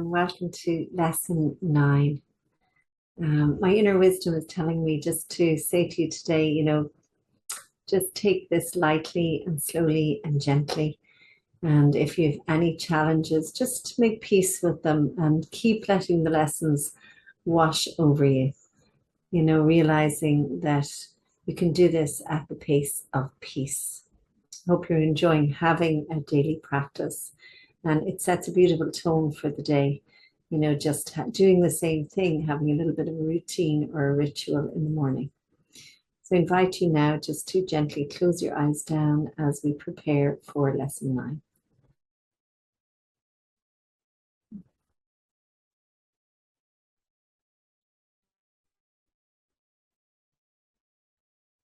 and welcome to lesson 9. My inner wisdom is telling me just to say to you today, just take this lightly and slowly and gently. And if you have any challenges, just make peace with them and keep letting the lessons wash over you, realizing that you can do this at the pace of peace. I hope you're enjoying having a daily practice. And it sets a beautiful tone for the day, just doing the same thing, having a little bit of a routine or a ritual in the morning. So I invite you now just to gently close your eyes down as we prepare for lesson 9.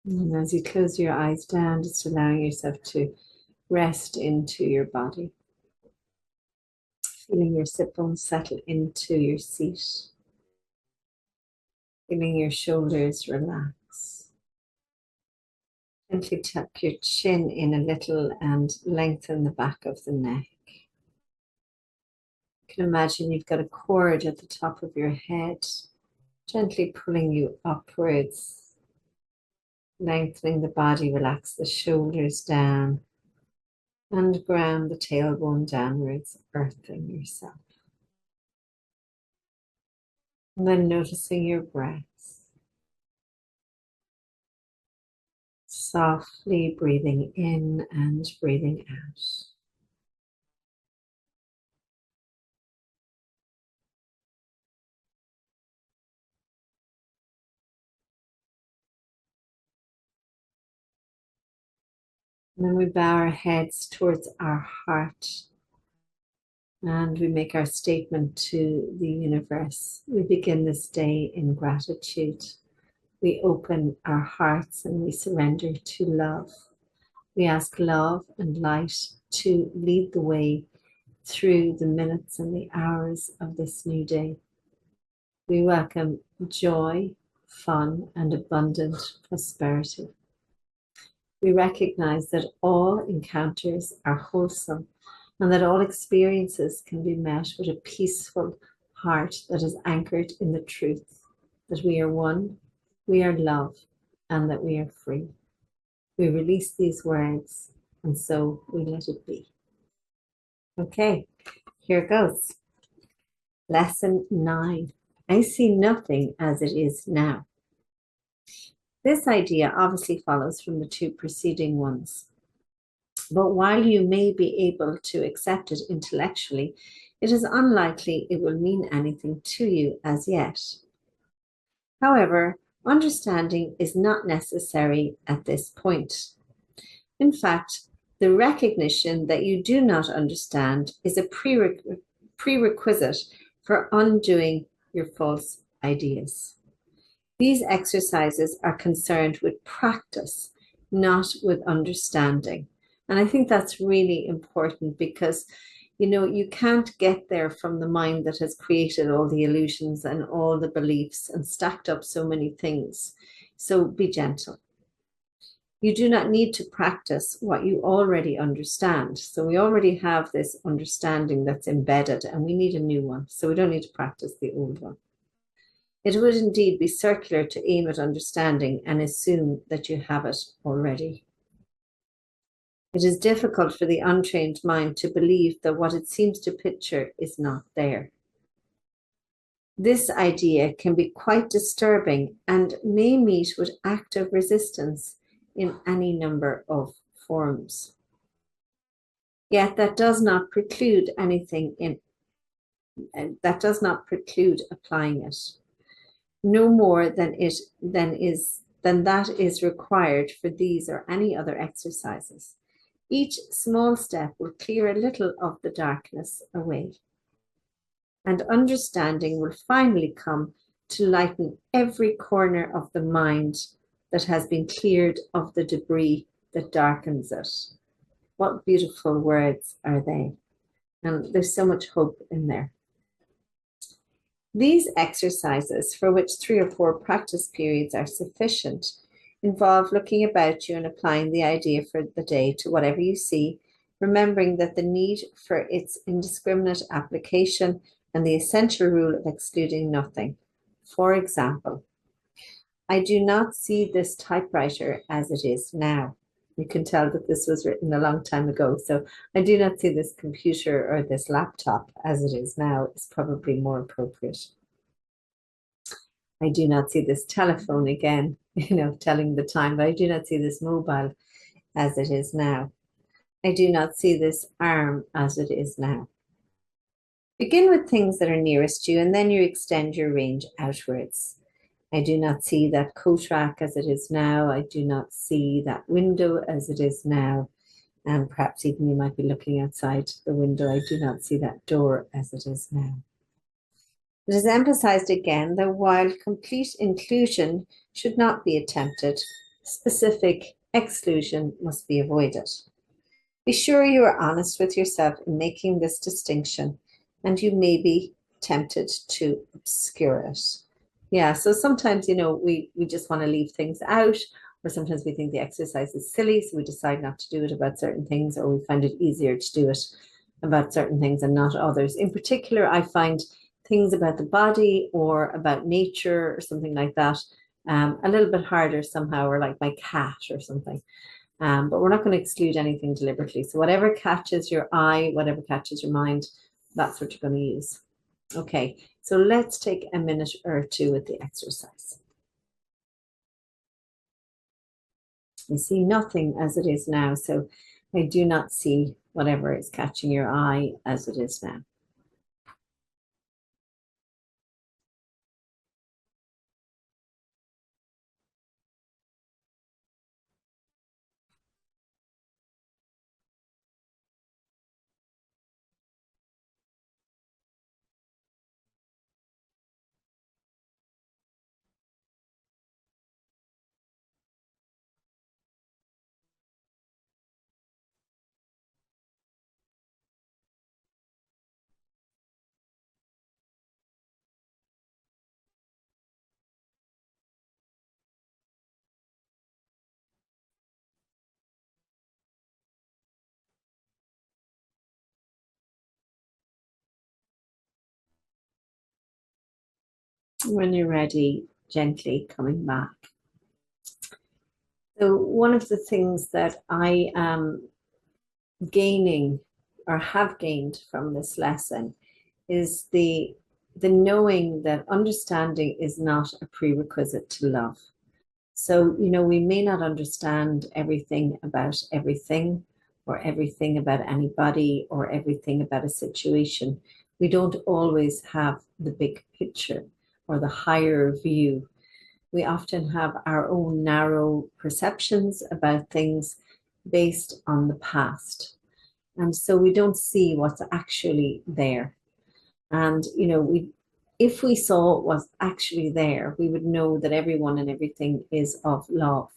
And as you close your eyes down, just allowing yourself to rest into your body. Feeling your sit bones settle into your seat. Feeling your shoulders relax. Gently tuck your chin in a little and lengthen the back of the neck. You can imagine you've got a cord at the top of your head, gently pulling you upwards. Lengthening the body, relax the shoulders down and ground the tailbone downwards, earthing yourself. And then noticing your breath. Softly breathing in and breathing out. And then we bow our heads towards our heart and we make our statement to the universe. We begin this day in gratitude. We open our hearts and we surrender to love. We ask love and light to lead the way through the minutes and the hours of this new day. We welcome joy, fun, and abundant prosperity. We recognize that all encounters are wholesome and that all experiences can be met with a peaceful heart that is anchored in the truth that we are one, we are love, and that we are free. We release these words, and so we let it be. Okay, here goes. Lesson 9. I see nothing as it is now. This idea obviously follows from the 2 preceding ones. But while you may be able to accept it intellectually, it is unlikely it will mean anything to you as yet. However, understanding is not necessary at this point. In fact, the recognition that you do not understand is a prerequisite for undoing your false ideas. These exercises are concerned with practice, not with understanding. And I think that's really important because, you can't get there from the mind that has created all the illusions and all the beliefs and stacked up so many things. So be gentle. You do not need to practice what you already understand. So we already have this understanding that's embedded and we need a new one. So we don't need to practice the old one. It would indeed be circular to aim at understanding and assume that you have it already. It is difficult for the untrained mind to believe that what it seems to picture is not there. This idea can be quite disturbing and may meet with active resistance in any number of forms. Yet that does not preclude applying it. No more than that is required for these or any other exercises. Each small step will clear a little of the darkness away. And understanding will finally come to lighten every corner of the mind that has been cleared of the debris that darkens it. What beautiful words are they? And there's so much hope in there. These exercises, for which 3 or 4 practice periods are sufficient, involve looking about you and applying the idea for the day to whatever you see, remembering that the need for its indiscriminate application and the essential rule of excluding nothing. For example, I do not see this typewriter as it is now. You can tell that this was written a long time ago. So I do not see this computer or this laptop as it is now is probably more appropriate. I do not see this telephone again, telling the time, but I do not see this mobile as it is now. I do not see this arm as it is now. Begin with things that are nearest you, and then you extend your range outwards. I do not see that coat rack as it is now. I do not see that window as it is now. And perhaps even you might be looking outside the window. I do not see that door as it is now. It is emphasized again that while complete inclusion should not be attempted, specific exclusion must be avoided. Be sure you are honest with yourself in making this distinction, and you may be tempted to obscure it. Yeah, so sometimes, we just want to leave things out, or sometimes we think the exercise is silly, so we decide not to do it about certain things, or we find it easier to do it about certain things and not others. In particular, I find things about the body or about nature or something like that a little bit harder somehow, or like my cat or something. But we're not going to exclude anything deliberately. So whatever catches your eye, whatever catches your mind, that's what you're going to use. Okay, so let's take a minute or two with the exercise. You see nothing as it is now, so I do not see whatever is catching your eye as it is now. When you're ready, gently coming back. So one of the things that I am gaining or have gained from this lesson is the knowing that understanding is not a prerequisite to love. So, we may not understand everything about everything, or everything about anybody, or everything about a situation. We don't always have the big picture or the higher view. We often have our own narrow perceptions about things based on the past. And so we don't see what's actually there. And, if we saw what was actually there, we would know that everyone and everything is of love.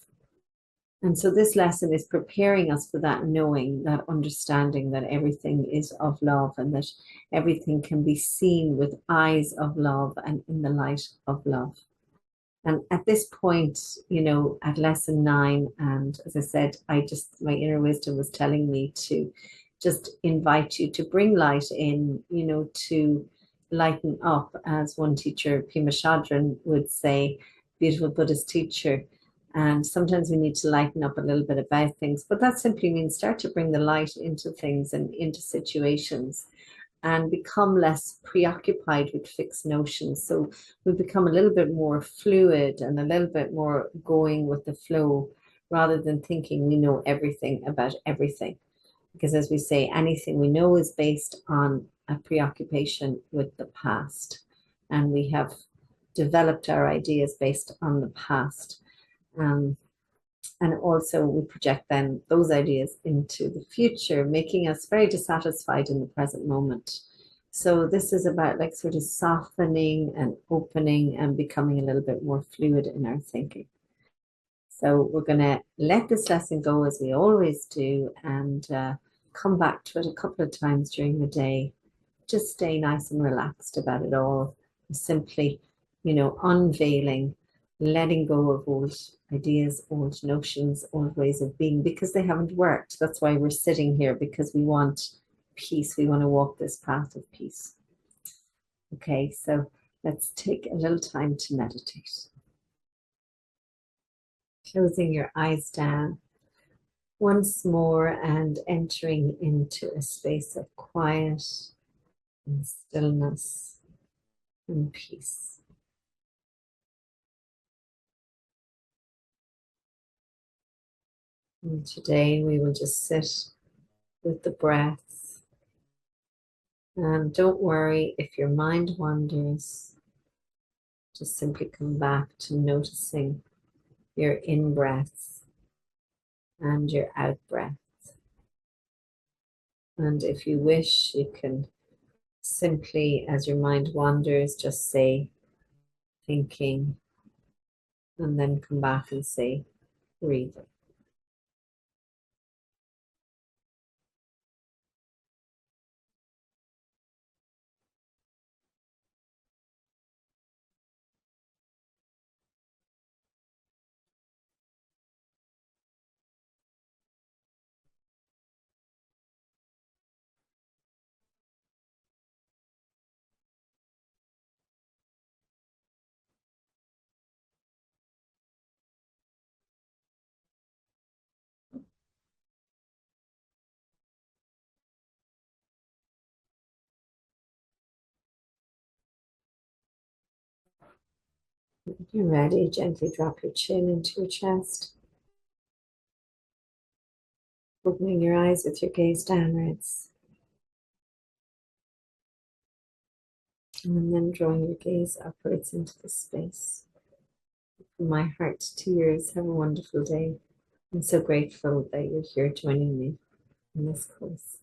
And so this lesson is preparing us for that knowing, that understanding that everything is of love, and that everything can be seen with eyes of love and in the light of love. And at this point, at lesson 9, and as I said, my inner wisdom was telling me to just invite you to bring light in, to lighten up, as one teacher, Pema Chodron, would say, beautiful Buddhist teacher. And sometimes we need to lighten up a little bit about things, but that simply means start to bring the light into things and into situations, and become less preoccupied with fixed notions. So we become a little bit more fluid and a little bit more going with the flow, rather than thinking we know everything about everything. Because as we say, anything we know is based on a preoccupation with the past. And we have developed our ideas based on the past. And also we project then those ideas into the future, making us very dissatisfied in the present moment. So this is about like sort of softening and opening and becoming a little bit more fluid in our thinking. So we're going to let this lesson go as we always do, and come back to it a couple of times during the day. Just stay nice and relaxed about it all. Simply, unveiling, letting go of old ideas, old notions, old ways of being, because they haven't worked. That's why we're sitting here, because we want peace. We want to walk this path of peace. Okay, so let's take a little time to meditate. Closing your eyes down once more and entering into a space of quiet and stillness and peace. And today we will just sit with the breath. And don't worry if your mind wanders, just simply come back to noticing your in breath and your out breath. And if you wish, you can simply, as your mind wanders, just say thinking, and then come back and say breathing. When you're ready, gently drop your chin into your chest, opening your eyes with your gaze downwards, and then drawing your gaze upwards into the space. From my heart to yours, have a wonderful day. I'm so grateful that you're here joining me in this course.